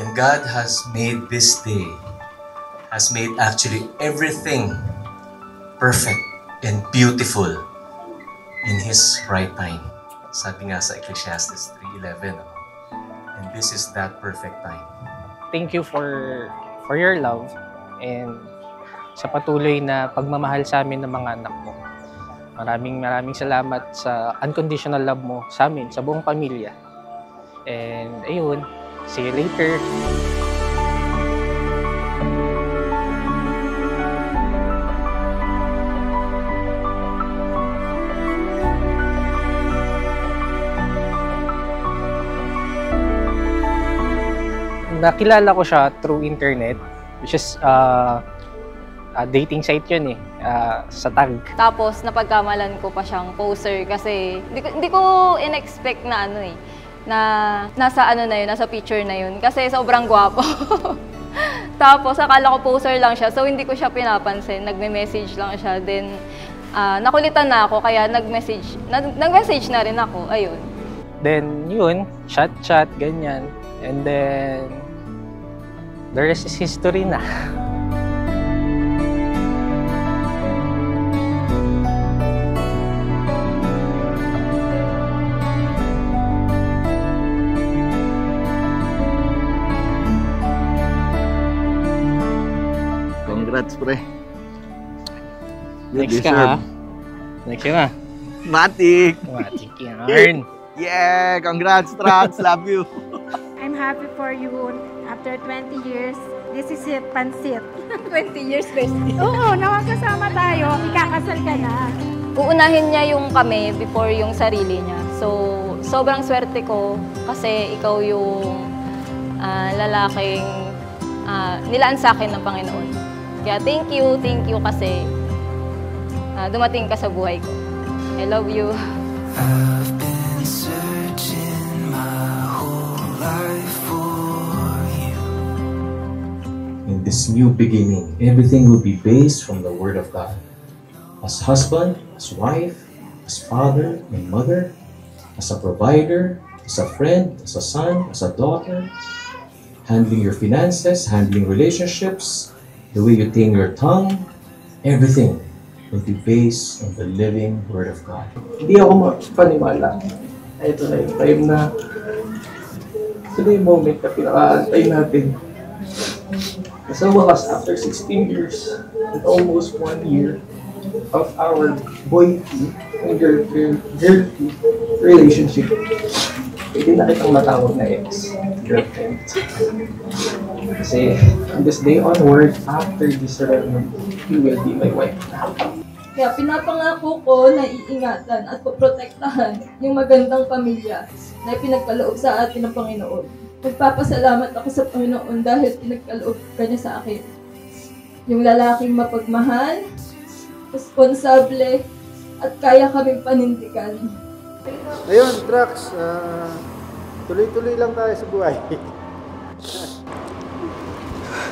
And God has made this day, has made actually everything perfect and beautiful in His right time. Sabi nga sa Ecclesiastes 3:11, and this is that perfect time. Thank you for your love and sa patuloy na pagmamahal sa amin ng mga anak mo. Maraming salamat sa unconditional love mo sa amin, sa buong pamilya. And ayun, see you later. Nakilala ko siya through internet, which is dating site yun sa tag. Tapos napagkamalan ko pa siyang poser kasi hindi ko in-expect na na nasa picture na yun kasi sobrang gwapo. Tapos akala ko poser lang siya, so hindi ko siya pinapansin, nagme-message lang siya. Then nakulitan na ako kaya nag-message na rin ako, ayun. Then yun, chat, ganyan. And then the rest is history na. Congrats, pre. Next ka, ha? Next ka. Matik! Matik yan. Yeah! Congrats, Trans! Love you! I'm happy for you. After 20 years, this is it, pansit. 20 years, bestie. Oo, nakakasama tayo. Ikakasal ka na. Uunahin niya yung kami before yung sarili niya. So, sobrang swerte ko kasi ikaw yung lalaking nilaan sa akin ng Panginoon. Kaya thank you kasi dumating ka sa buhay ko. I love you. I've been searching my whole life for you. In this new beginning, everything will be based from the Word of God. As husband, as wife, as father and mother, as a provider, as a friend, as a son, as a daughter, handling your finances, handling relationships, the way you tame your tongue, everything will be based on the living Word of God. Hindi ako paniwala. Ito na yung time na ito na yung moment na pinaka-antay natin. Sa wakas, after 16 years and almost 1 year of our boy-tea and girl-tea relationship, hindi na kitang matawag na ex-girlfriend. Kasi from this day onward, after this ceremony, you will be my wife. Kaya pinapangako ko na iingatan at poprotektahan yung magandang pamilya na pinagkaloob sa atin ng Panginoon. Magpapasalamat ako sa Panginoon dahil pinagkaloob ka niya sa akin. Yung lalaking mapagmahal, responsable, at kaya kaming panindigan. Ayun, Trax, tuloy-tuloy lang tayo sa buhay.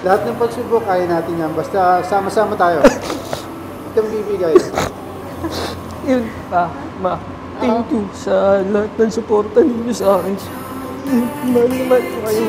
Lahat ng pagsubok, kaya natin yan. Basta sama-sama tayo. Huwag kang bibigay. Yun, thank you sa lahat ng suporta ninyo sa akin. Mahal ko kayo.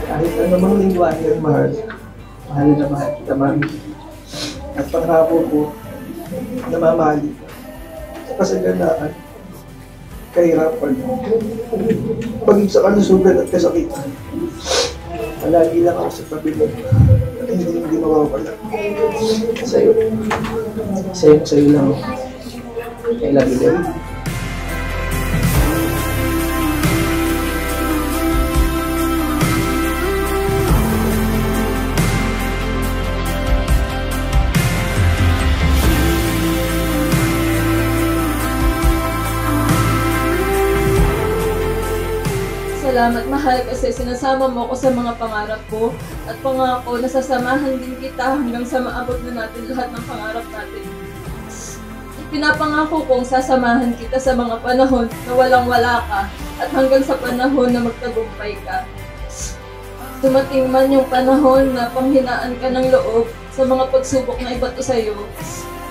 Kahit anumang lingwahe ang mahal na mahal kita, mami. At pangako ko, namamahali sa kasaganaan, kahirapan, paging sa kalusugan at kasakitan. Palagi lang ako sa tabi mo at hindi mawawala. Sa'yo lang. I love you, Daddy. Salamat, mahal, kasi sinasama mo ako sa mga pangarap ko at pangako na sasamahan din kita hanggang sa maabot na natin lahat ng pangarap natin. Pinapangako kong sasamahan kita sa mga panahon na walang-wala ka at hanggang sa panahon na magtagumpay ka. Dumating man yung panahon na panghinaan ka ng loob sa mga pagsubok na ibato sa'yo,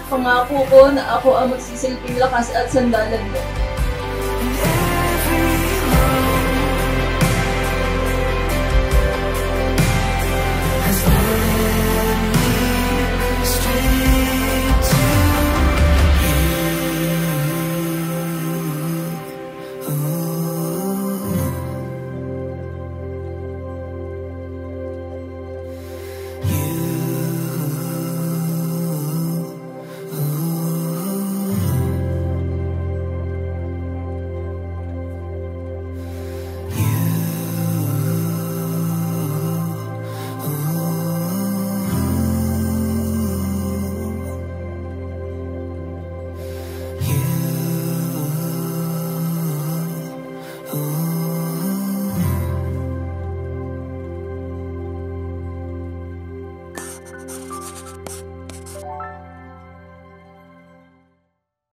pangako ko na ako ang magsisilbing lakas at sandalan mo.